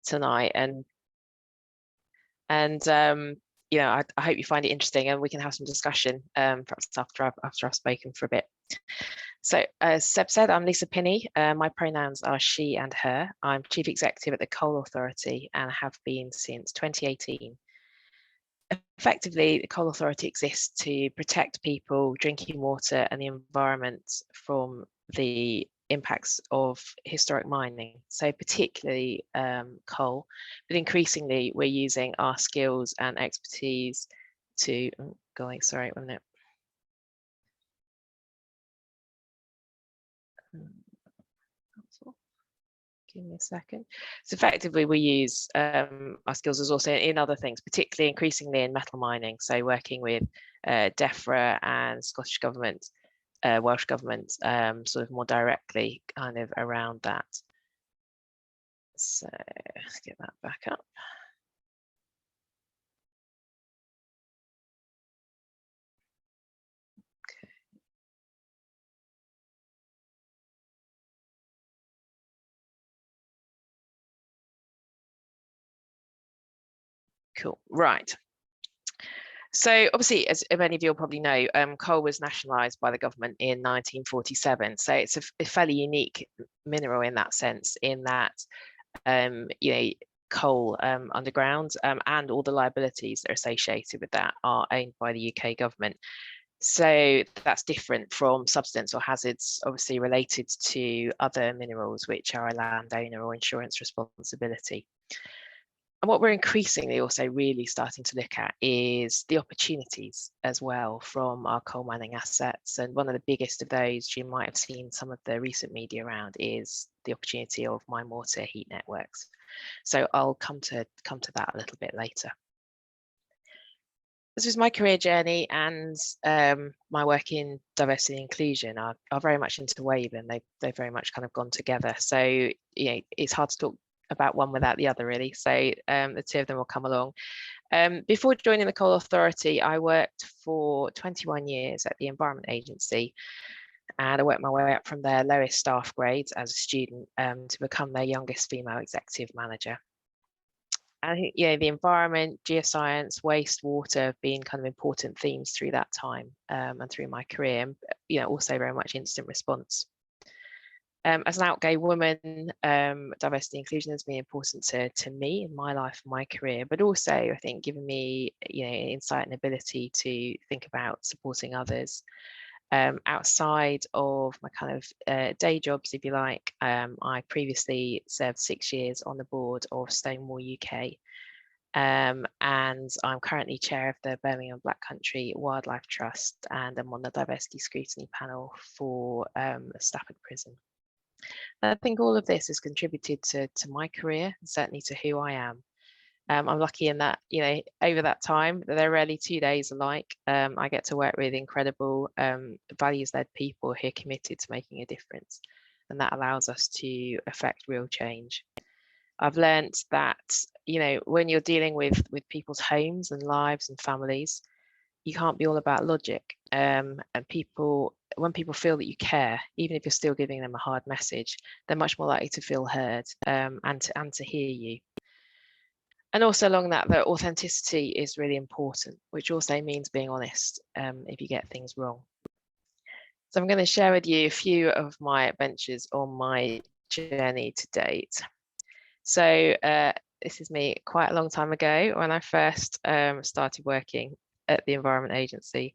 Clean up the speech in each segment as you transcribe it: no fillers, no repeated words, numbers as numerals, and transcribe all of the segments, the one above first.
tonight, and you know, I hope you find it interesting, and we can have some discussion perhaps after I've spoken for a bit. So as Seb said, I'm Lisa Pinney. My pronouns are she and her. I'm Chief Executive at the Coal Authority and have been since 2018. Effectively, the Coal Authority exists to protect people, drinking water and the environment from the impacts of historic mining, so particularly coal, but increasingly we're using our skills and expertise to, sorry, 1 minute. Give me a second. So effectively, we use our skills as also in other things, particularly increasingly in metal mining. So working with DEFRA and Scottish Government, Welsh Government, sort of more directly kind of around that. So let's get that back up. Cool, right. So obviously, as many of you will probably know, coal was nationalised by the government in 1947. So it's a fairly unique mineral in that sense, in that, you know, coal underground and all the liabilities that are associated with that are owned by the UK government. So that's different from subsidence or hazards, obviously related to other minerals, which are a landowner or insurance responsibility. And what we're increasingly also really starting to look at is the opportunities as well from our coal mining assets. And one of the biggest of those, you might have seen some of the recent media around, is the opportunity of mine water heat networks. So I'll come to that a little bit later. This is my career journey, and my work in diversity and inclusion are very much interwoven. They've very much kind of gone together. So you know, it's hard to talk about one without the other, really. So the two of them will come along. Before joining the Coal Authority, I worked for 21 years at the Environment Agency, and I worked my way up from their lowest staff grades as a student to become their youngest female executive manager. And I think, you know, the environment, geoscience, wastewater have been kind of important themes through that time and through my career, and, you know, also very much incident response. As an out gay woman, diversity and inclusion has been important to me in my life and my career, but also I think given me, you know, insight and ability to think about supporting others. Outside of my kind of day jobs, if you like, I previously served 6 years on the board of Stonewall UK, and I'm currently chair of the Birmingham Black Country Wildlife Trust, and I'm on the diversity scrutiny panel for Stafford Prison. I think all of this has contributed to my career, and certainly to who I am. I'm lucky in that, you know, over that time, there are rarely 2 days alike. I get to work with incredible values-led people who are committed to making a difference, and that allows us to affect real change. I've learned that, you know, when you're dealing with people's homes and lives and families, you can't be all about logic. And when people feel that you care, even if you're still giving them a hard message, they're much more likely to feel heard and to hear you. And also along that, the authenticity is really important, which also means being honest if you get things wrong. So I'm going to share with you a few of my adventures on my journey to date. So this is me quite a long time ago when I first started working at the Environment Agency.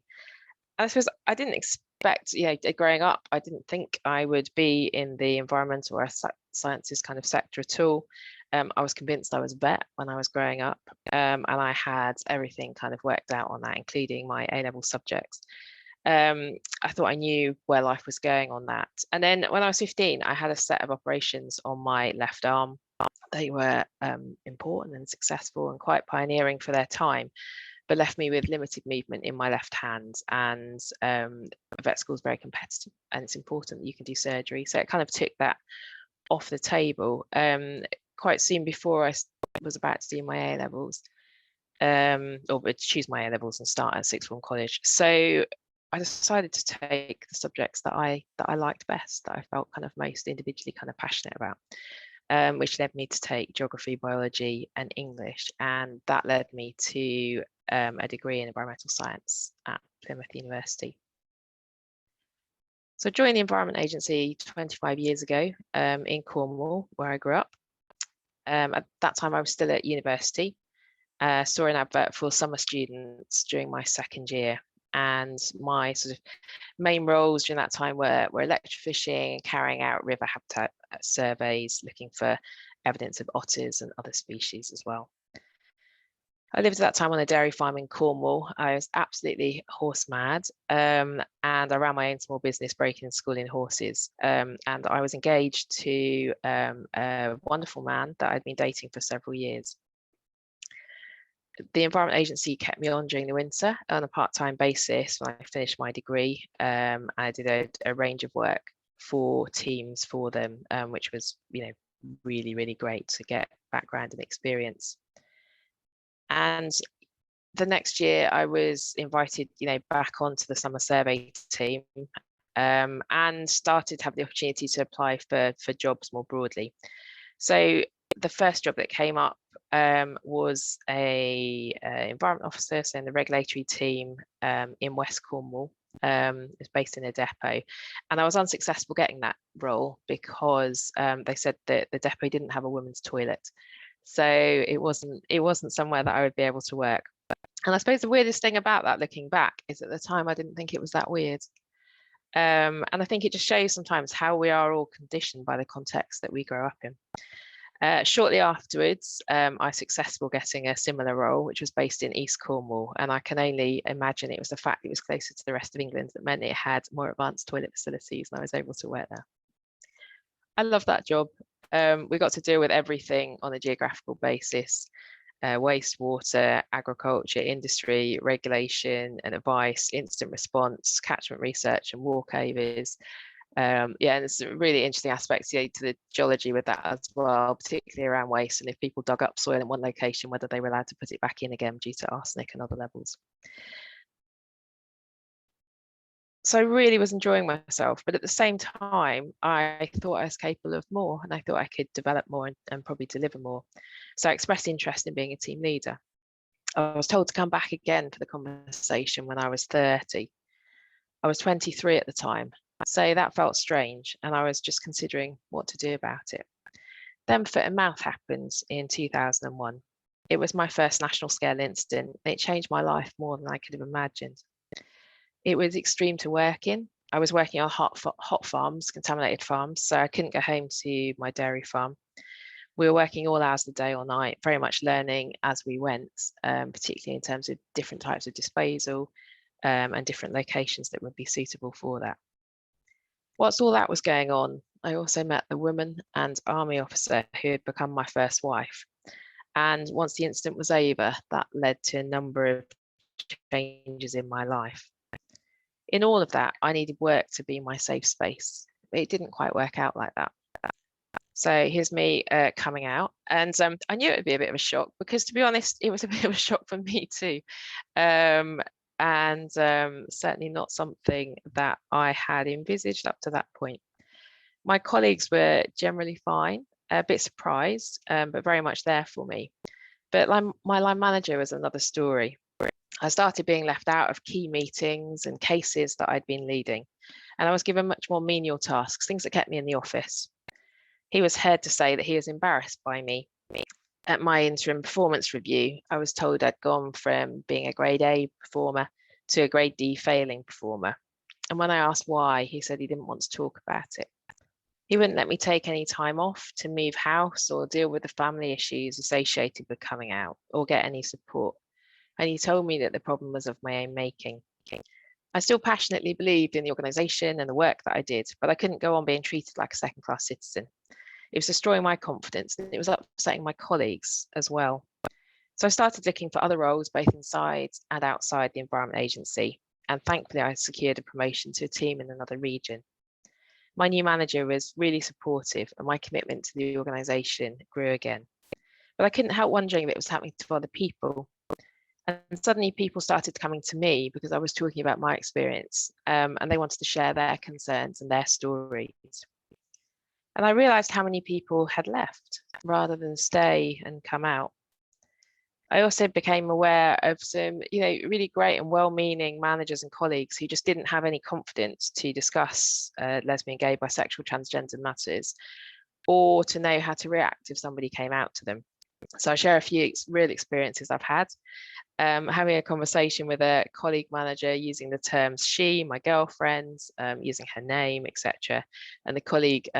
And I suppose I didn't expect, you know, growing up, I didn't think I would be in the environmental or sciences kind of sector at all. I was convinced I was a vet when I was growing up, and I had everything kind of worked out on that, including my A-level subjects. I thought I knew where life was going on that. And then when I was 15, I had a set of operations on my left arm. They were important and successful and quite pioneering for their time, but left me with limited movement in my left hand. And vet school is very competitive, and it's important that you can do surgery. So it kind of took that off the table. Quite soon before I was about to do my A-levels, or choose my A-levels and start at sixth form college. So I decided to take the subjects that I liked best, that I felt kind of most individually kind of passionate about. which led me to take geography, biology, and English, and that led me to a degree in environmental science at Plymouth University. So I joined the Environment Agency 25 years ago in Cornwall, where I grew up. At that time, I was still at university. Saw an advert for summer students during my second year, and my sort of main roles during that time were electrofishing and carrying out river habitat surveys, looking for evidence of otters and other species as well. I lived at that time on a dairy farm in Cornwall. I was absolutely horse mad, and I ran my own small business, breaking and schooling horses. And I was engaged to a wonderful man that I'd been dating for several years. The Environment Agency kept me on during the winter on a part-time basis when I finished my degree. I did a range of work for teams for them, which was, really, really great to get background and experience. And the next year I was invited, back onto the summer survey team, and started to have the opportunity to apply for jobs more broadly. So the first job that came up was a environment officer, so in the regulatory team in West Cornwall. It's based in a depot, and I was unsuccessful getting that role because they said that the depot didn't have a women's toilet. So it wasn't somewhere that I would be able to work. And I suppose the weirdest thing about that, looking back, is at the time I didn't think it was that weird. And I think it just shows sometimes how we are all conditioned by the context that we grow up in. Shortly afterwards, I was successful getting a similar role, which was based in East Cornwall. And I can only imagine it was the fact it was closer to the rest of England that meant it had more advanced toilet facilities, and I was able to work there. I love that job. We got to deal with everything on a geographical basis: wastewater, agriculture, industry, regulation and advice, instant response, catchment research and walkovers. And there's a really interesting aspect to the geology with that as well, particularly around waste, and if people dug up soil in one location, whether they were allowed to put it back in again due to arsenic and other levels. So I really was enjoying myself, but at the same time, I thought I was capable of more, and I thought I could develop more and probably deliver more. So I expressed interest in being a team leader. I was told to come back again for the conversation when I was 30. I was 23 at the time, so that felt strange, and I was just considering what to do about it. Then foot and mouth happened in 2001. It was my first national scale incident, and it changed my life more than I could have imagined. It was extreme to work in. I was working on hot farms, contaminated farms, so I couldn't go home to my dairy farm. We were working all hours of the day or night, very much learning as we went, particularly in terms of different types of disposal and different locations that would be suitable for that. Whilst all that was going on, I also met the woman and army officer who had become my first wife. And once the incident was over, that led to a number of changes in my life. In all of that, I needed work to be my safe space, but it didn't quite work out like that. So here's me coming out, and I knew it would be a bit of a shock because, to be honest, it was a bit of a shock for me too, and certainly not something that I had envisaged up to that point. My colleagues were generally fine, a bit surprised, but very much there for me. But my line manager was another story. I started being left out of key meetings and cases that I'd been leading, and I was given much more menial tasks, things that kept me in the office. He was heard to say that he was embarrassed by me. At my interim performance review, I was told I'd gone from being a grade A performer to a grade D failing performer. And when I asked why, he said he didn't want to talk about it. He wouldn't let me take any time off to move house or deal with the family issues associated with coming out or get any support. And he told me that the problem was of my own making. I still passionately believed in the organisation and the work that I did, but I couldn't go on being treated like a second-class citizen. It was destroying my confidence, and it was upsetting my colleagues as well. So I started looking for other roles, both inside and outside the Environment Agency, and thankfully I secured a promotion to a team in another region. My new manager was really supportive, and my commitment to the organisation grew again. But I couldn't help wondering if it was happening to other people. And suddenly people started coming to me because I was talking about my experience, and they wanted to share their concerns and their stories. And I realised how many people had left rather than stay and come out. I also became aware of some, really great and well-meaning managers and colleagues who just didn't have any confidence to discuss lesbian, gay, bisexual, transgender matters, or to know how to react if somebody came out to them. So I share a few real experiences I've had. Having a conversation with a colleague manager using the terms she, my girlfriend, using her name, etc. And the colleague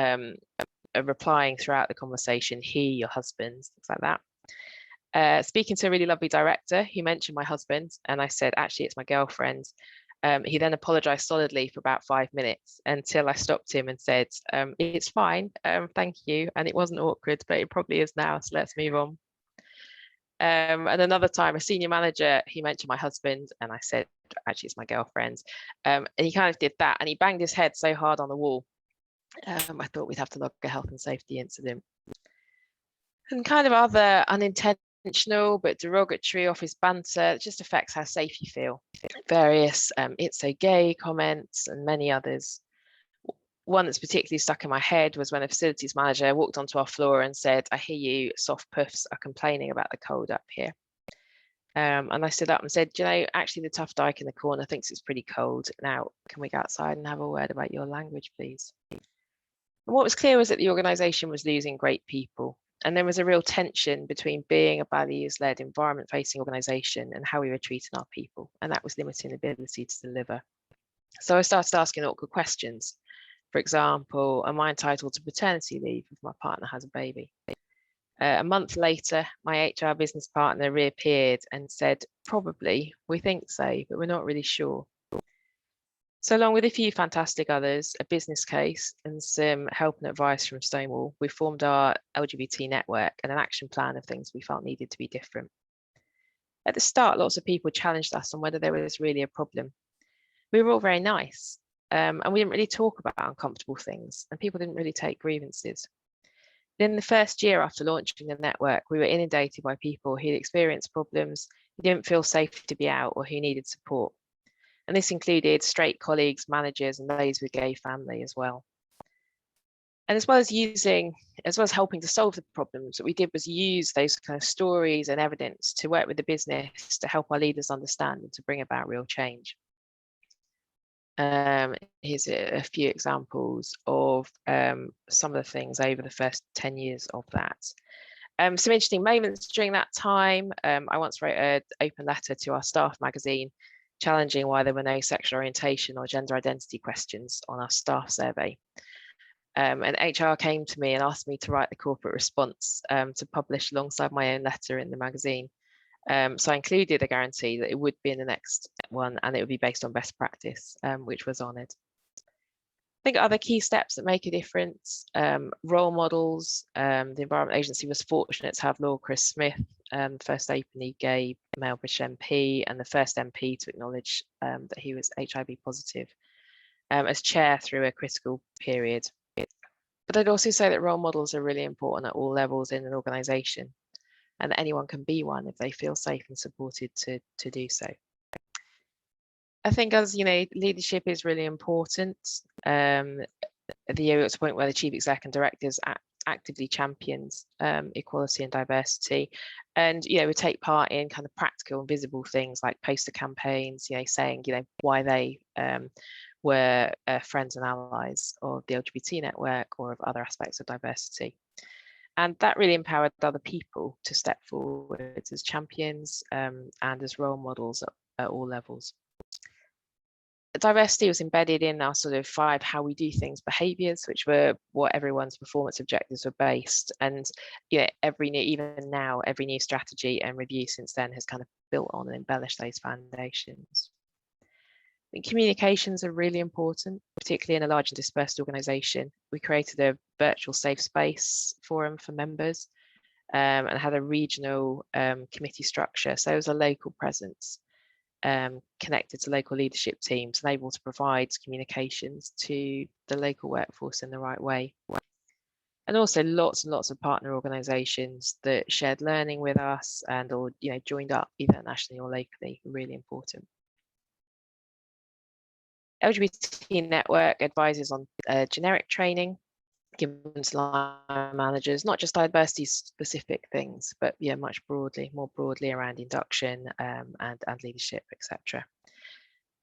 replying throughout the conversation, he, your husband, things like that. Speaking to a really lovely director who mentioned my husband, and I said, actually, it's my girlfriend. He then apologized solidly for about 5 minutes until I stopped him and said, it's fine, thank you. And it wasn't awkward, but it probably is now, so let's move on. And another time, a senior manager, he mentioned my husband, and I said, actually, it's my girlfriend. And he kind of did that, and he banged his head so hard on the wall. I thought we'd have to log a health and safety incident. And kind of other unintentional but derogatory office banter just affects how safe you feel. Various it's so gay comments and many others. One that's particularly stuck in my head was when a facilities manager walked onto our floor and said, I hear you soft puffs are complaining about the cold up here. And I stood up and said, actually the tough dyke in the corner thinks it's pretty cold. Now, can we go outside and have a word about your language, please? And what was clear was that the organisation was losing great people. And there was a real tension between being a values-led, environment-facing organisation and how we were treating our people. And that was limiting the ability to deliver. So I started asking awkward questions. For example, am I entitled to paternity leave if my partner has a baby? A month later, my HR business partner reappeared and said, probably, we think so, but we're not really sure. So along with a few fantastic others, a business case and some help and advice from Stonewall, we formed our LGBT network and an action plan of things we felt needed to be different. At the start, lots of people challenged us on whether there was really a problem. We were all very nice, and we didn't really talk about uncomfortable things, and people didn't really take grievances. In the first year after launching the network, we were inundated by people who'd experienced problems, who didn't feel safe to be out, or who needed support. And this included straight colleagues, managers, and those with gay family as well. And as well as helping to solve the problems, what we did was use those kind of stories and evidence to work with the business to help our leaders understand and to bring about real change. Here's a few examples of some of the things over the first 10 years of that. Some interesting moments during that time. I once wrote an open letter to our staff magazine challenging why there were no sexual orientation or gender identity questions on our staff survey. And HR came to me and asked me to write the corporate response to publish alongside my own letter in the magazine. So I included a guarantee that it would be in the next one and it would be based on best practice, which was honoured. I think other key steps that make a difference, role models. The Environment Agency was fortunate to have Lord Chris Smith, first openly gay male British MP and the first MP to acknowledge that he was HIV positive as chair through a critical period. But I'd also say that role models are really important at all levels in an organisation, and that anyone can be one if they feel safe and supported to do so. I think, as you know, leadership is really important. The year got to a point where the chief exec and directors actively champions equality and diversity, and we take part in kind of practical and visible things like poster campaigns, saying why they were friends and allies of the LGBT network or of other aspects of diversity. And that really empowered other people to step forward as champions and as role models at all levels. Diversity was embedded in our sort of 5 how we do things behaviours, which were what everyone's performance objectives were based. And every new strategy and review since then has kind of built on and embellished those foundations. I think communications are really important, particularly in a large and dispersed organisation. We created a virtual safe space forum for members and had a regional committee structure. So it was a local presence connected to local leadership teams and able to provide communications to the local workforce in the right way. And also lots and lots of partner organisations that shared learning with us and or joined up either nationally or locally, really important. LGBT Network advises on generic training, given to line managers, not just diversity specific things, but yeah, much more broadly around induction and leadership, etc.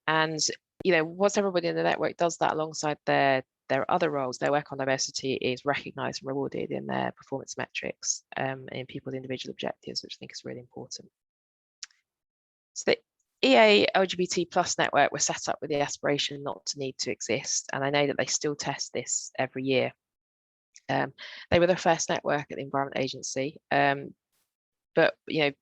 And once everybody in the network does that alongside their other roles, their work on diversity is recognised and rewarded in their performance metrics and in people's individual objectives, which I think is really important. So the EA LGBT plus network was set up with the aspiration not to need to exist, and I know that they still test this every year. They were the first network at the Environment Agency, but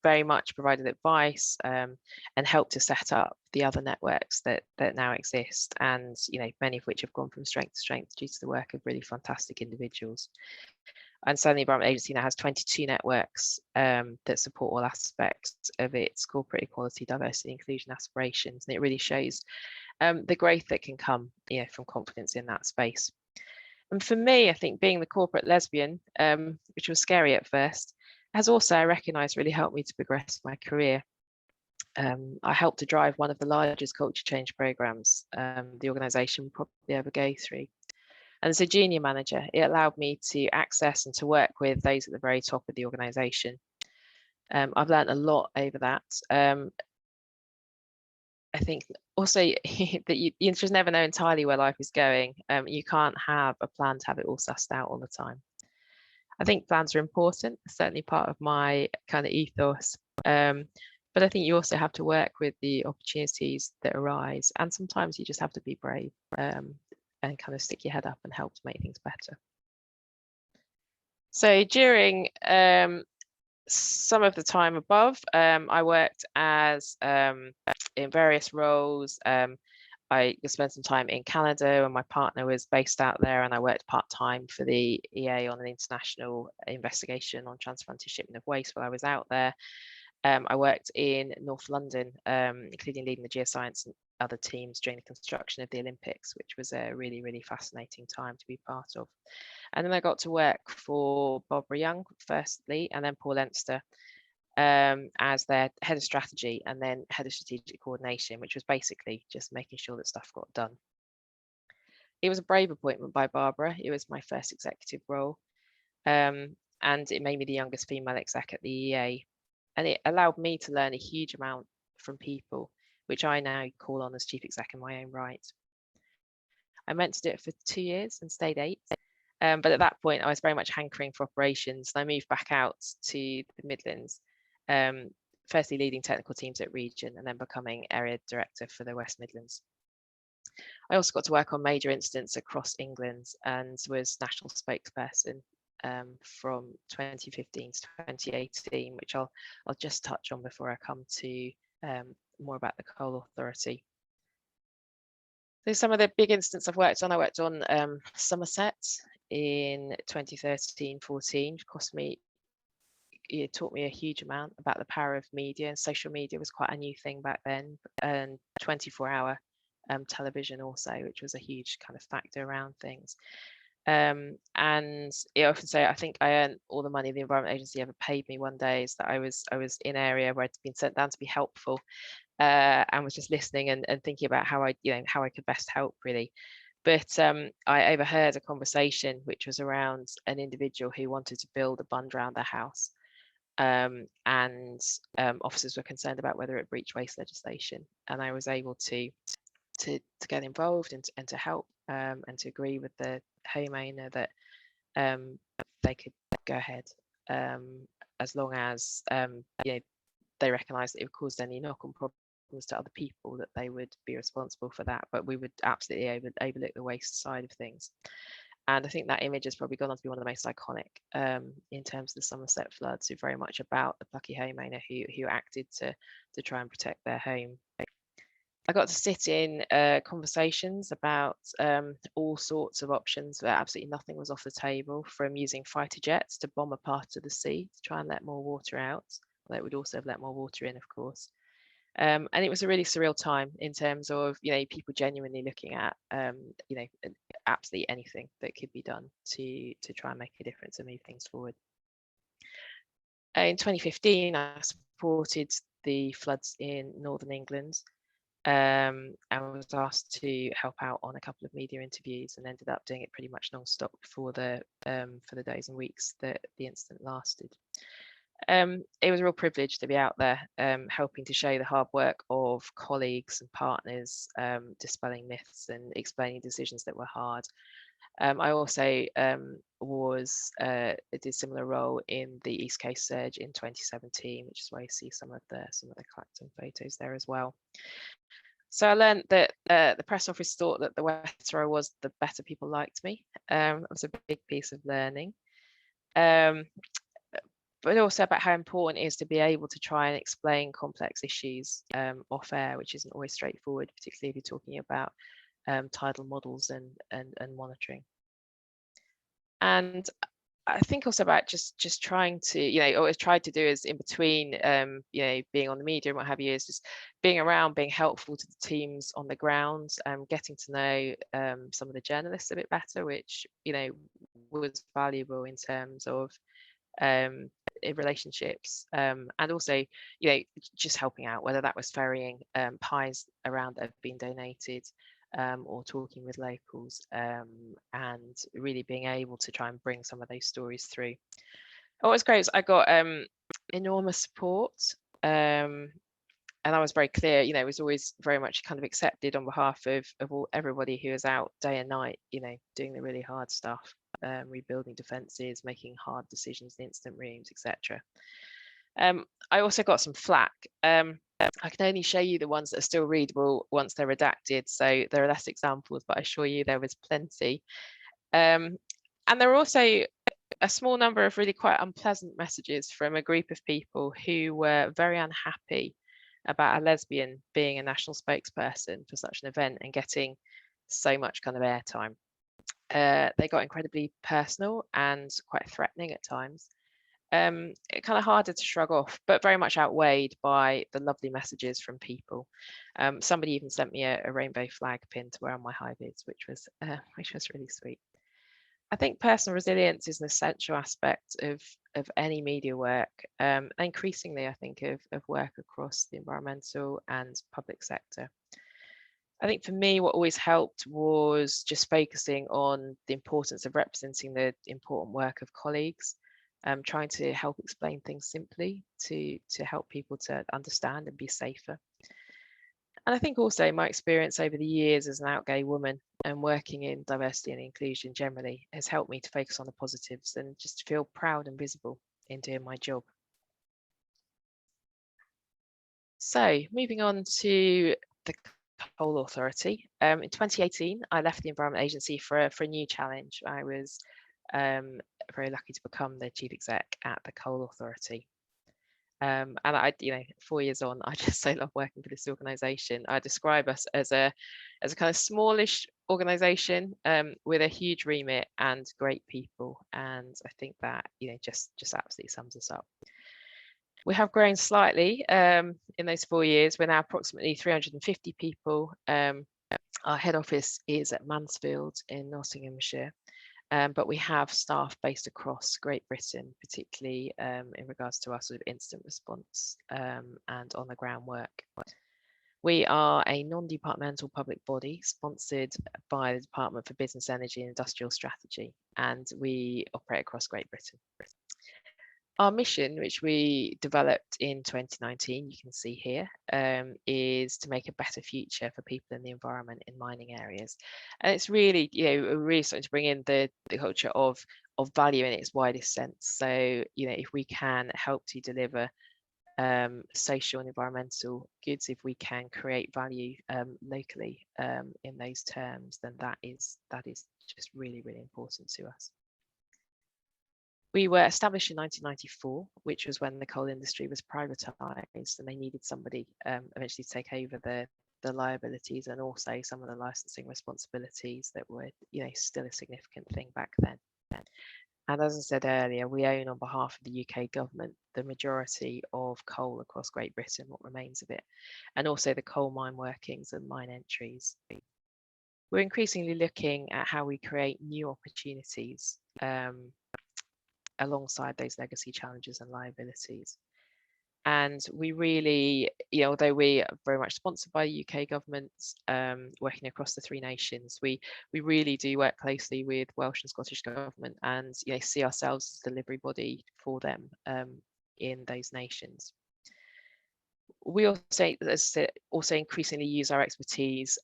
very much provided advice and helped to set up the other networks that now exist, and many of which have gone from strength to strength due to the work of really fantastic individuals. And so the Environment Agency now has 22 networks that support all aspects of its corporate equality, diversity, inclusion aspirations, and it really shows the growth that can come from confidence in that space. And for me, I think being the corporate lesbian, which was scary at first, has also, I recognise, really helped me to progress my career. I helped to drive one of the largest culture change programmes the organisation will probably ever go through. And as a junior manager, it allowed me to access and to work with those at the very top of the organisation. I've learned a lot over that. I think also that you just never know entirely where life is going. You can't have a plan to have it all sussed out all the time. I think plans are important, certainly part of my kind of ethos. But I think you also have to work with the opportunities that arise. And sometimes you just have to be brave and kind of stick your head up and help to make things better. So during some of the time above, I worked as in various roles. I spent some time in Canada and my partner was based out there, and I worked part-time for the EA on an international investigation on transfrontier shipment of waste while I was out there. I worked in North London, including leading the Geoscience and other teams during the construction of the Olympics, which was a really, really fascinating time to be part of. And then I got to work for Barbara Young firstly, and then Paul Leinster as their head of strategy and then head of strategic coordination, which was basically just making sure that stuff got done. It was a brave appointment by Barbara. It was my first executive role, and it made me the youngest female exec at the EA. And it allowed me to learn a huge amount from people, which I now call on as chief exec in my own right. I meant to do it for 2 years and stayed 8. But at that point, I was very much hankering for operations. And I moved back out to the Midlands, firstly leading technical teams at Region and then becoming area director for the West Midlands. I also got to work on major incidents across England and was national spokesperson from 2015 to 2018, which I'll just touch on before I come to more about the Coal Authority. So some of the big incidents I've worked on, I worked on Somerset in 2013-14. It taught me a huge amount about the power of media, and social media was quite a new thing back then, and 24-hour television also, which was a huge kind of factor around things. And I often say, I think I earned all the money the Environment Agency ever paid me one day, is that I was in an area where I'd been sent down to be helpful and was just listening and thinking about how I could best help really. But I overheard a conversation which was around an individual who wanted to build a bund around their house. And officers were concerned about whether it breached waste legislation. And I was able to get involved and to help and to agree with the homeowner that they could go ahead as long as they recognised that if it caused any knock-on problems to other people, that they would be responsible for that. But we would absolutely overlook the waste side of things. And I think that image has probably gone on to be one of the most iconic in terms of the Somerset floods, very much about the plucky homeowner who acted to try and protect their home. I got to sit in conversations about all sorts of options, where absolutely nothing was off the table, from using fighter jets to bomb a part of the sea to try and let more water out. Although it would also have let more water in, of course. And it was a really surreal time in terms of people genuinely looking at absolutely anything that could be done to try and make a difference and move things forward. In 2015, I supported the floods in northern England, and was asked to help out on a couple of media interviews, and ended up doing it pretty much non-stop for the days and weeks that the incident lasted. It was a real privilege to be out there, helping to show the hard work of colleagues and partners, dispelling myths and explaining decisions that were hard. I also did a similar role in the East Coast surge in 2017, which is where you see some of the Clacton photos there as well. So I learned that the press office thought that the wetter I was, the better people liked me. It was a big piece of learning. But also about how important it is to be able to try and explain complex issues off air, which isn't always straightforward, particularly if you're talking about tidal models and monitoring. And I think also about just trying to, you know, always tried to do is in between, you know, being on the media and what have you, is just being around, being helpful to the teams on the ground, getting to know some of the journalists a bit better, which, you know, was valuable in terms of relationships, and also, you know, just helping out, whether that was ferrying pies around that have been donated, or talking with locals, and really being able to try and bring some of those stories through. What was great is I got enormous support, and I was very clear, you know, it was always very much kind of accepted on behalf of everybody who was out day and night, you know, doing the really hard stuff, rebuilding defences, making hard decisions in incident rooms, etc. I also got some flack. I can only show you the ones that are still readable once they're redacted, so there are less examples, but I assure you there was plenty. And there were also a small number of really quite unpleasant messages from a group of people who were very unhappy about a lesbian being a national spokesperson for such an event and getting so much kind of airtime. They got incredibly personal and quite threatening at times. It kind of harder to shrug off, but very much outweighed by the lovely messages from people. Somebody even sent me a rainbow flag pin to wear on my high vis, which was really sweet. I think personal resilience is an essential aspect of any media work, increasingly I think of work across the environmental and public sector. I think for me, what always helped was just focusing on the importance of representing the important work of colleagues, trying to help explain things simply to help people to understand and be safer. And I think also my experience over the years as an out gay woman and working in diversity and inclusion generally has helped me to focus on the positives and just feel proud and visible in doing my job. So moving on to the Coal Authority. In 2018, I left the Environment Agency for a new challenge. I was very lucky to become the chief exec at the Coal Authority. And I, you know, 4 years on, I just so love working for this organisation. I describe us as a kind of smallish organisation with a huge remit and great people. And I think that, you know, just absolutely sums us up. We have grown slightly in those 4 years. We're now approximately 350 people. Our head office is at Mansfield in Nottinghamshire. But we have staff based across Great Britain, particularly in regards to our sort of incident response and on the ground work. We are a non-departmental public body sponsored by the Department for Business, Energy and Industrial Strategy, and we operate across Great Britain. Our mission, which we developed in 2019, you can see here, is to make a better future for people in the environment in mining areas. And it's really, you know, really starting to bring in the culture of value in its widest sense. So, you know, if we can help to deliver social and environmental goods, if we can create value locally in those terms, then that is just really, really important to us. We were established in 1994, which was when the coal industry was privatised, and they needed somebody eventually to take over the liabilities and also some of the licensing responsibilities that were, you know, still a significant thing back then. And as I said earlier, we own on behalf of the UK government the majority of coal across Great Britain, what remains of it, and also the coal mine workings and mine entries. We're increasingly looking at how we create new opportunities alongside those legacy challenges and liabilities. And we really, although we are very much sponsored by the UK government, working across the three nations, we really do work closely with Welsh and Scottish government, and see ourselves as a delivery body for them in those nations. We also, as I said, also increasingly use our expertise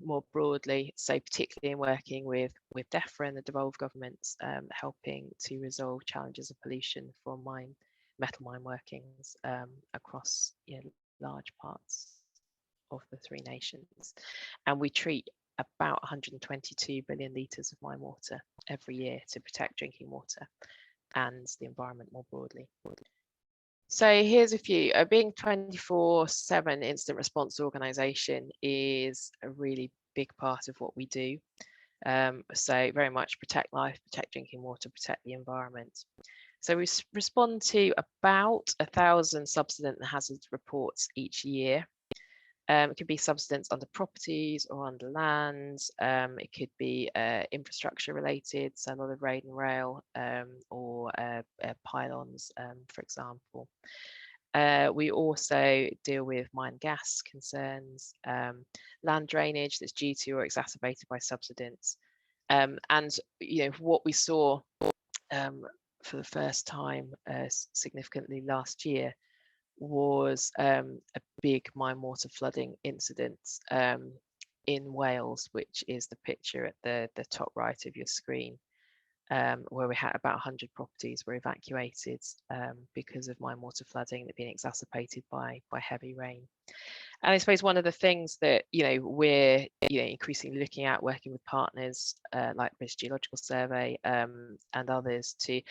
more broadly, so particularly in working with DEFRA and the devolved governments, helping to resolve challenges of pollution from metal mine workings across large parts of the three nations. And we treat about 122 billion litres of mine water every year to protect drinking water and the environment more broadly. So here's a few. Being 24/7 incident response organisation is a really big part of what we do. So very much protect life, protect drinking water, protect the environment. So we respond to about 1,000 subsidence and hazard reports each year. It could be subsidence under properties or under lands. It could be infrastructure related, so a lot of road and rail or pylons, for example. We also deal with mine gas concerns, land drainage that's due to or exacerbated by subsidence. And what we saw for the first time significantly last year was a big mine water flooding incident in Wales, which is the picture at the top right of your screen, where we had about 100 properties were evacuated because of mine water flooding that had been exacerbated by heavy rain. And I suppose one of the things that we're increasingly looking at, working with partners like British Geological Survey and others to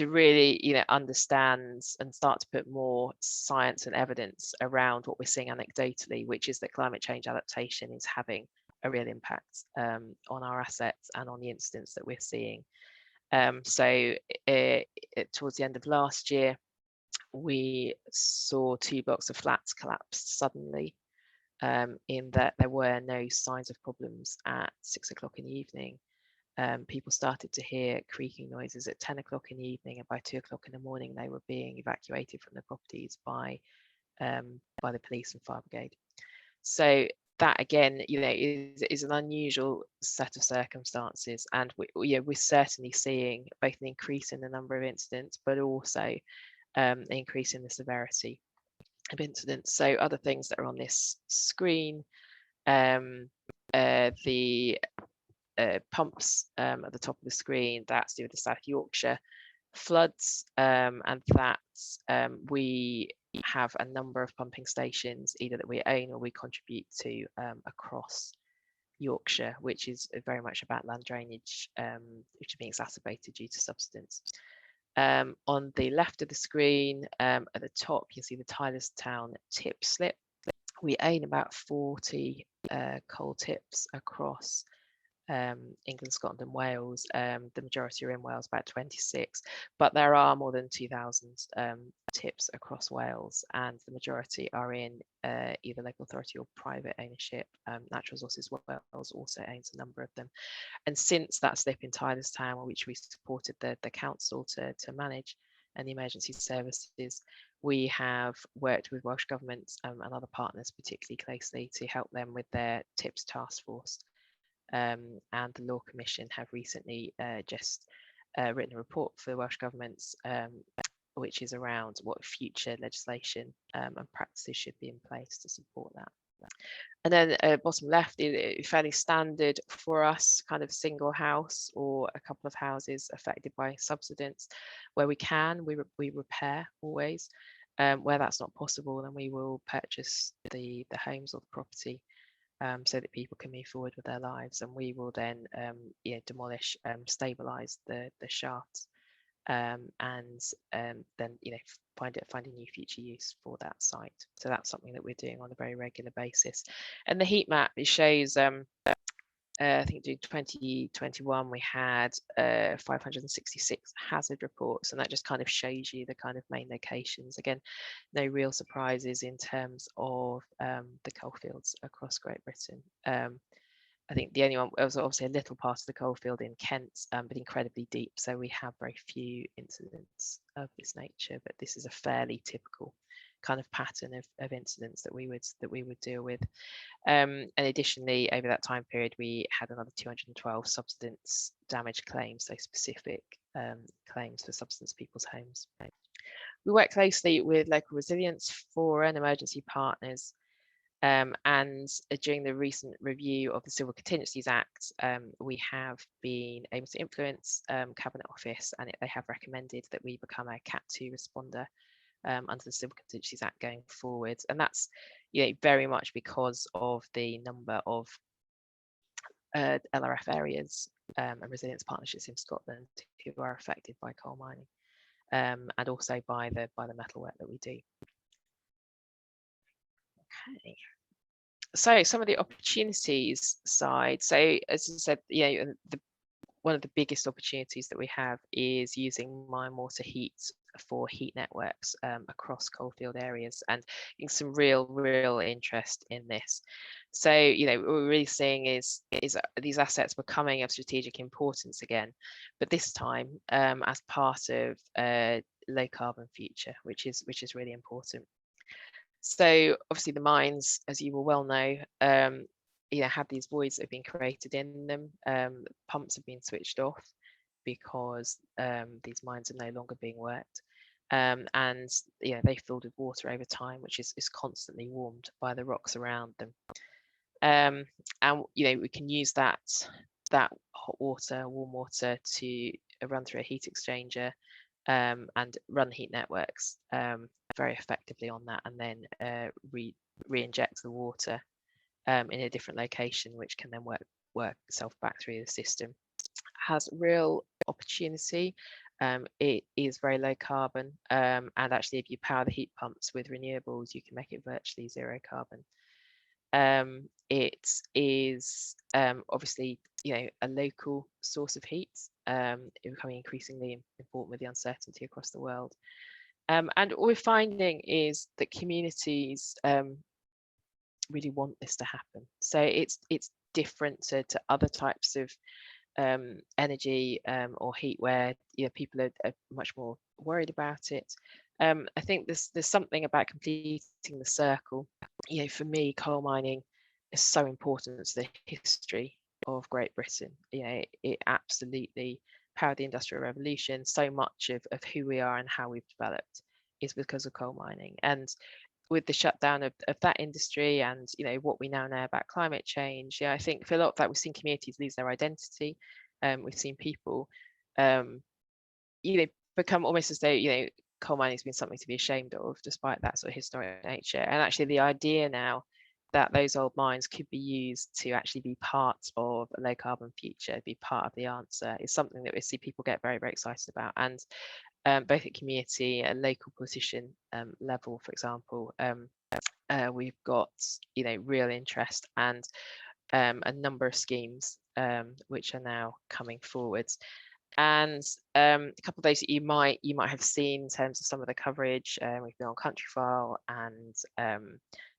really understand and start to put more science and evidence around what we're seeing anecdotally, which is that climate change adaptation is having a real impact on our assets and on the incidents that we're seeing. So towards the end of last year, we saw 2 blocks of flats collapse suddenly, in that there were no signs of problems at 6 o'clock in the evening. People started to hear creaking noises at 10 o'clock in the evening, and by 2 o'clock in the morning, they were being evacuated from the properties by the police and fire brigade. So that again, is an unusual set of circumstances, and we're certainly seeing both an increase in the number of incidents, but also an increase in the severity of incidents. So other things that are on this screen, the pumps at the top of the screen, that's to do with the South Yorkshire floods, and that we have a number of pumping stations either that we own or we contribute to across Yorkshire, which is very much about land drainage, which is being exacerbated due to subsidence. On the left of the screen, at the top, you see the Tylerstown tip slip. We own about 40 coal tips across England, Scotland and Wales. The majority are in Wales, about 26, but there are more than 2,000 tips across Wales, and the majority are in either local authority or private ownership. Natural Resources Wales also owns a number of them. And since that slip in Tylerstown, which we supported the council to manage, and the emergency services, we have worked with Welsh Government and other partners particularly closely to help them with their TIPS task force. And the Law Commission have recently just written a report for the Welsh Government, which is around what future legislation and practices should be in place to support that. And then bottom left is fairly standard for us, kind of single house or a couple of houses affected by subsidence. Where we can, we repair always. Where that's not possible, then we will purchase the homes or the property so that people can move forward with their lives, and we will then demolish, stabilize the shafts, and then find a new future use for that site. So that's something that we're doing on a very regular basis. And the heat map, it shows I think in 2021 we had 566 hazard reports, and that just kind of shows you the kind of main locations. Again, no real surprises in terms of the coalfields across Great Britain. I think the only one was obviously a little part of the coalfield in Kent, but incredibly deep. So we have very few incidents of this nature, but this is a fairly typical kind of pattern of incidents that we would deal with. And additionally, over that time period, we had another 212 substance damage claims, so specific claims for substance people's homes. We work closely with local resilience, foreign emergency partners, and during the recent review of the Civil Contingencies Act, we have been able to influence Cabinet Office, and they have recommended that we become a Cat 2 responder under the Civil Contingencies Act going forward. And that's very much because of the number of LRF areas and resilience partnerships in Scotland who are affected by coal mining, and also by the metal work that we do. Okay. So some of the opportunities side. So as I said, one of the biggest opportunities that we have is using mine water heat for heat networks across coalfield areas, and getting some real interest in this. So what we're really seeing is these assets becoming of strategic importance again, but this time as part of a low carbon future, which is really important. So obviously the mines, as you will well know, have these voids that have been created in them. Pumps have been switched off because these mines are no longer being worked. And they filled with water over time, which is constantly warmed by the rocks around them. And we can use that hot water, warm water, to run through a heat exchanger and run heat networks very effectively on that, and then re-inject the water in a different location, which can then work itself back through the system. Has real opportunity. It is very low carbon, and actually if you power the heat pumps with renewables, you can make it virtually zero carbon. It is obviously a local source of heat, becoming increasingly important with the uncertainty across the world. And what we're finding is that communities really want this to happen. So it's different to other types of energy or heat where people are much more worried about it. I think there's something about completing the circle. For me, coal mining is so important to the history of Great Britain. It absolutely powered the Industrial Revolution. So much of who we are and how we've developed is because of coal mining. And with the shutdown of that industry, and what we now know about climate change, I think for a lot of that, we've seen communities lose their identity. We've seen people become almost as though coal mining has been something to be ashamed of, despite that sort of historic nature. And actually the idea now that those old mines could be used to actually be part of a low carbon future, be part of the answer, is something that we see people get very excited about. And both at community and local politician level, for example, we've got real interest and a number of schemes which are now coming forwards. And a couple of those that you might have seen in terms of some of the coverage. We've been on Countryfile and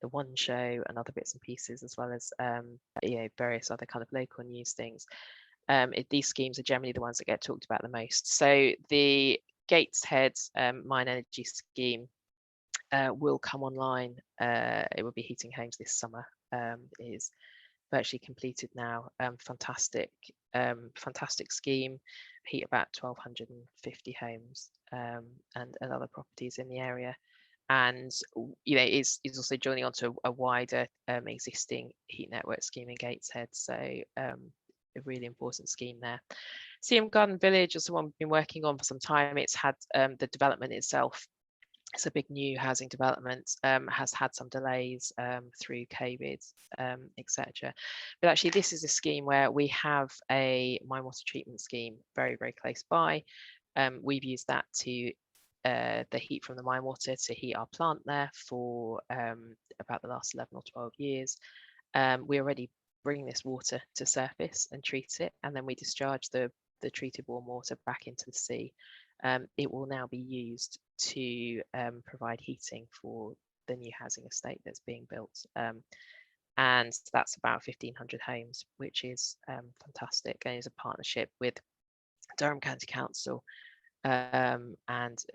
the One Show and other bits and pieces, as well as various other kind of local news things. These schemes are generally the ones that get talked about the most. So the Gateshead mine energy scheme will come online. It will be heating homes this summer. It is virtually completed now. Fantastic scheme. Heat about 1,250 homes and other properties in the area, and is also joining onto a wider existing heat network scheme in Gateshead. So a really important scheme there. CM Garden Village is the one we've been working on for some time. It's had the development itself. It's a big new housing development, has had some delays through COVID, etc. But actually this is a scheme where we have a mine water treatment scheme very close by. We've used that to the heat from the mine water to heat our plant there for about the last 11 or 12 years. We already bring this water to surface and treat it, and then we discharge the treated warm water back into the sea. It will now be used to provide heating for the new housing estate that's being built, and that's about 1,500 homes, which is fantastic, and is a partnership with Durham County Council and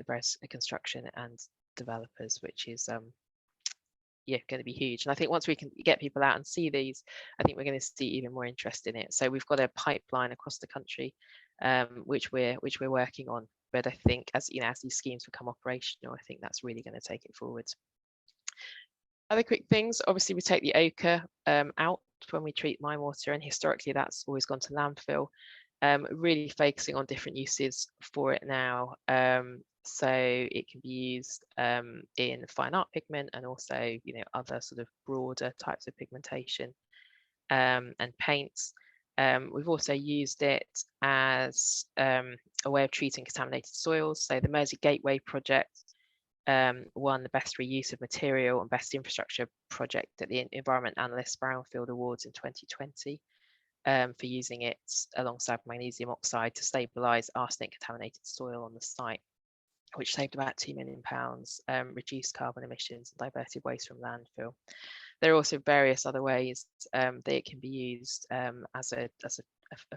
various construction and developers, which is yeah, going to be huge. And I think once we can get people out and see these, I think we're going to see even more interest in it. So we've got a pipeline across the country, which we're working on. But I think as as these schemes become operational, I think that's really going to take it forward. Other quick things, obviously we take the ochre out when we treat mine water, and historically that's always gone to landfill. Really focusing on different uses for it now. So it can be used in fine art pigment, and also other sort of broader types of pigmentation and paints. We've also used it as a way of treating contaminated soils. So the Mersey Gateway project won the Best Reuse of Material and Best Infrastructure project at the Environment Analyst Brownfield Awards in 2020 for using it alongside magnesium oxide to stabilise arsenic contaminated soil on the site, which saved about £2 million, reduced carbon emissions and diverted waste from landfill. There are also various other ways that it can be used as a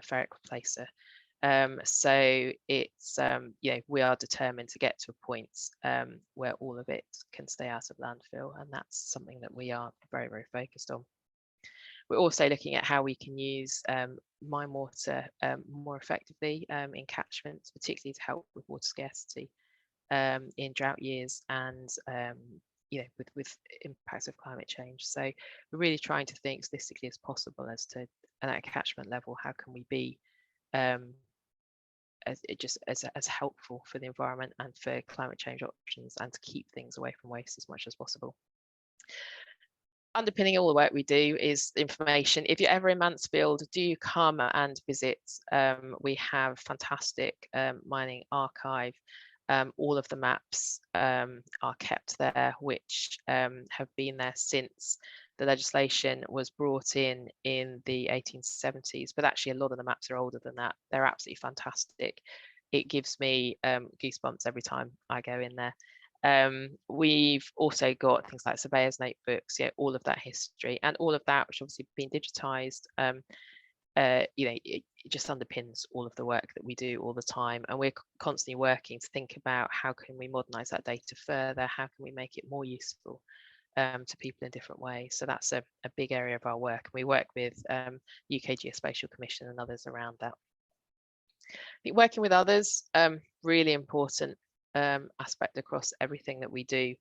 ferric replacer. So it's we are determined to get to a point where all of it can stay out of landfill, and that's something that we are very, very focused on. We're also looking at how we can use mine water more effectively in catchments, particularly to help with water scarcity in drought years and with impacts of climate change. So we're really trying to think as holistically as possible as to, at a catchment level, how can we be as helpful for the environment and for climate change options, and to keep things away from waste as much as possible. Underpinning all the work we do is information. If you're ever in Mansfield, do come and visit. We have fantastic mining archive. All of the maps are kept there, which have been there since the legislation was brought in the 1870s, but actually a lot of the maps are older than that. They're absolutely fantastic. It gives me goosebumps every time I go in there. We've also got things like surveyors' notebooks, all of that history, and all of that, which obviously been digitized. It just underpins all of the work that we do all the time, and we're constantly working to think about how can we modernize that data further, how can we make it more useful to people in different ways. So that's a big area of our work. We work with UK Geospatial Commission and others around that. I think working with others, really important aspect across everything that we do,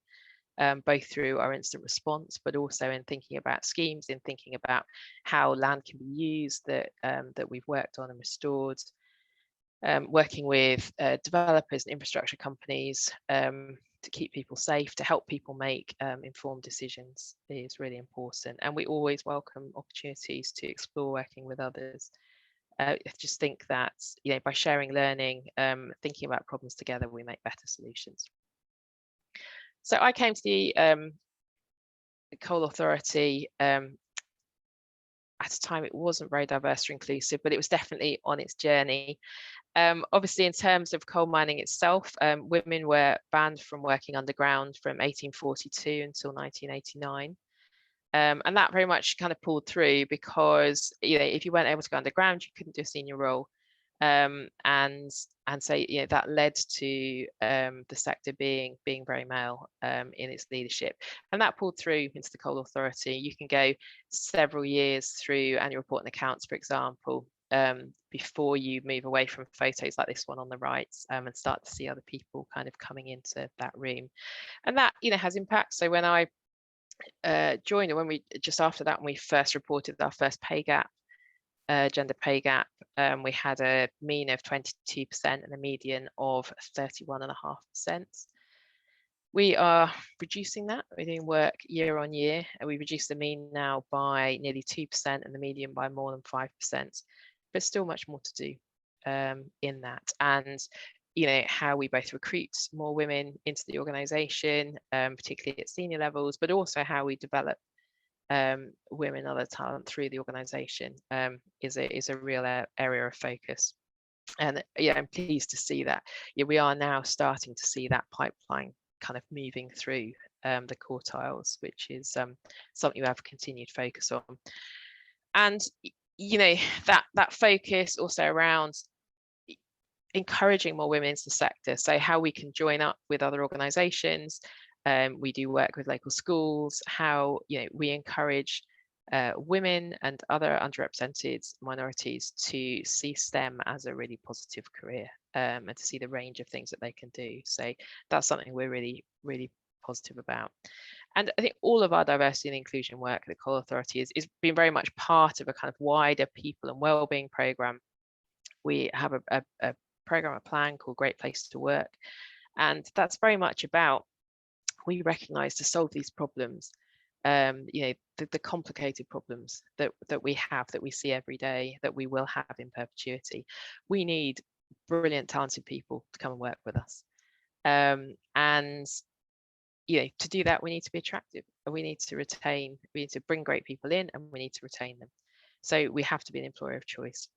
both through our instant response, but also in thinking about schemes, in thinking about how land can be used that we've worked on and restored, working with developers and infrastructure companies to keep people safe, to help people make informed decisions is really important. And we always welcome opportunities to explore working with others. I just think that by sharing learning, thinking about problems together, we make better solutions. So I came to the Coal Authority at a time it wasn't very diverse or inclusive, but it was definitely on its journey. Obviously, in terms of coal mining itself, women were banned from working underground from 1842 until 1989. And that very much kind of pulled through because if you weren't able to go underground, you couldn't do a senior role. And so that led to the sector being very male in its leadership, and that pulled through into the Coal Authority. You can go several years through annual report and accounts, for example, before you move away from photos like this one on the right and start to see other people kind of coming into that room, and that has impact. So when I joined, and when we just after that, when we first reported our first pay gap, gender pay gap, we had a mean of 22% and a median of 31.5%. We are reducing that. We're doing work year on year, and we reduced the mean now by nearly 2% and the median by more than 5%. But still much more to do in that. And how we both recruit more women into the organisation, particularly at senior levels, but also how we develop women and other talent through the organisation is a real area of focus. And I'm pleased to see that we are now starting to see that pipeline kind of moving through the quartiles, which is something we have continued focus on. And that focus also around encouraging more women into the sector, so how we can join up with other organisations We do work with local schools, how we encourage women and other underrepresented minorities to see STEM as a really positive career, and to see the range of things that they can do. So that's something we're really, really positive about. And I think all of our diversity and inclusion work at the Coal Authority is been very much part of a kind of wider people and wellbeing programme. We have a programme, a plan called Great Place to Work. And that's very much about, we recognise to solve these problems, the complicated problems that we have, that we see every day, that we will have in perpetuity. We need brilliant, talented people to come and work with us. And to do that, we need to be attractive, and we need to bring great people in, and we need to retain them. So we have to be an employer of choice.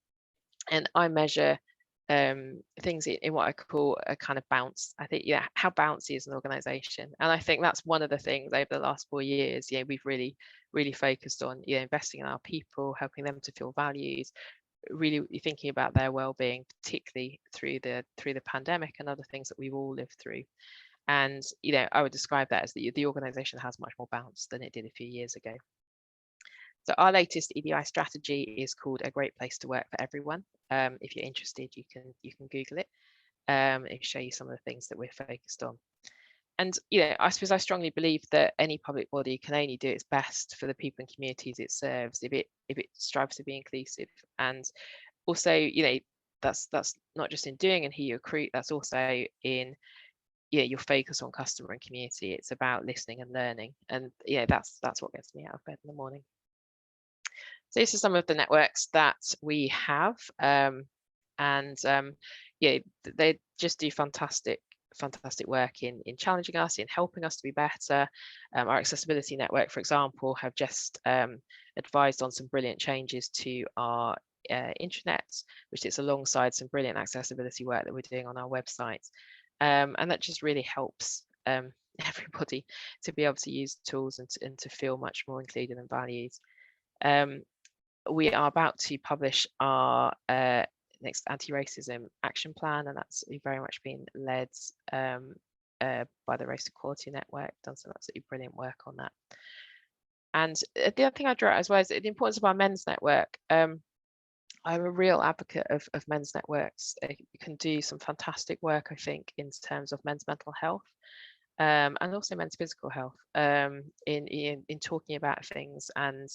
And I measure things in what I call a kind of bounce. I think, how bouncy is an organization? And I think that's one of the things over the last 4 years, we've really, really focused on, investing in our people, helping them to feel valued, really thinking about their well-being, particularly through the pandemic and other things that we've all lived through. And I would describe that as the organization has much more bounce than it did a few years ago. So our latest EDI strategy is called A Great Place to Work for Everyone. If you're interested, you can Google it. It'll show you some of the things that we're focused on. And I suppose I strongly believe that any public body can only do its best for the people and communities it serves if it strives to be inclusive. And also, that's not just in doing and who you recruit, that's also in your focus on customer and community. It's about listening and learning, and that's what gets me out of bed in the morning. So this is some of the networks that we have, they just do fantastic work in challenging us, in helping us to be better. Our accessibility network, for example, have just advised on some brilliant changes to our intranet, which sits alongside some brilliant accessibility work that we're doing on our website. And that just really helps everybody to be able to use the tools and to feel much more included and valued. We are about to publish our next anti-racism action plan, and that's very much been led by the Race Equality Network, done some absolutely brilliant work on that. And the other thing I draw out as well is the importance of our men's network. I'm a real advocate of men's networks. You can do some fantastic work, I think, in terms of men's mental health, and also men's physical health, in talking about things and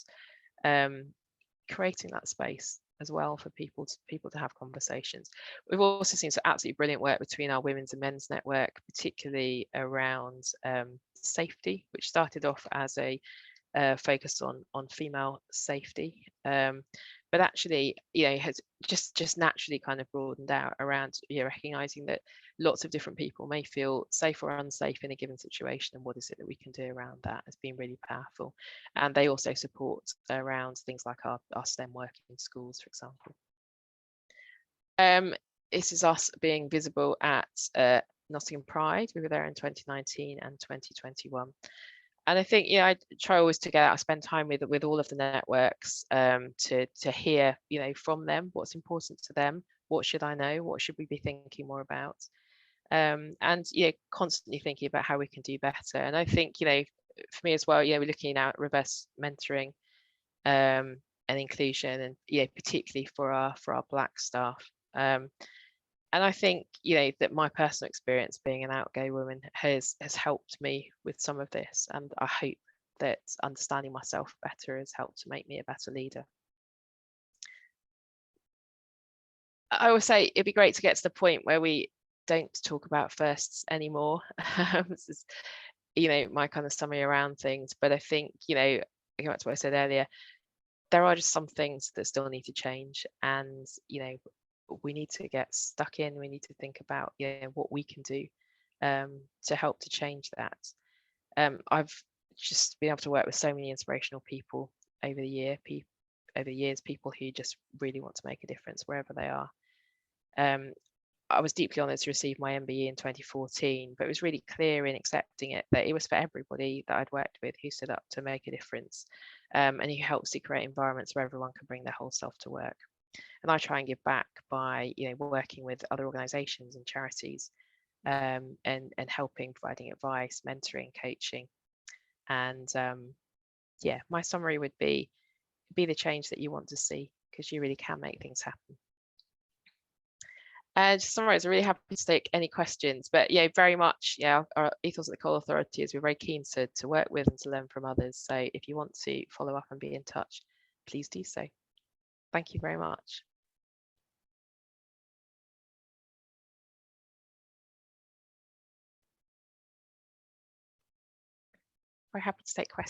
creating that space as well for people to have conversations. We've also seen some absolutely brilliant work between our women's and men's network, particularly around safety, which started off as a focus on female safety, but actually has just naturally kind of broadened out around recognizing that lots of different people may feel safe or unsafe in a given situation, and what is it that we can do around that has been really powerful. And they also support around things like our STEM work in schools, for example. This is us being visible at Nottingham Pride. We were there in 2019 and 2021. And I think, I try always to get out, I spend time with all of the networks to hear, from them what's important to them. What should I know? What should we be thinking more about? And constantly thinking about how we can do better. And I think, for me as well, we're looking now at reverse mentoring and inclusion, and particularly for our Black staff. And I think, that my personal experience being an out gay woman has helped me with some of this. And I hope that understanding myself better has helped to make me a better leader. I would say it'd be great to get to the point where we don't talk about firsts anymore. This is, my kind of summary around things. But I think, going back to what I said earlier, there are just some things that still need to change. And, we need to get stuck in. We need to think about what we can do to help to change that. I've just been able to work with so many inspirational people over the years, people who just really want to make a difference wherever they are. I was deeply honoured to receive my MBE in 2014, but it was really clear in accepting it that it was for everybody that I'd worked with who stood up to make a difference, and who helps to create environments where everyone can bring their whole self to work. And I try and give back by working with other organisations and charities and helping, providing advice, mentoring, coaching. And yeah, my summary would be the change that you want to see, because you really can make things happen. And to summarize, I'm really happy to take any questions, but yeah, very much, yeah, our ethos at the Coal Authority is we're very keen to work with and to learn from others. So if you want to follow up and be in touch, please do so. Thank you very much. Very happy to take questions.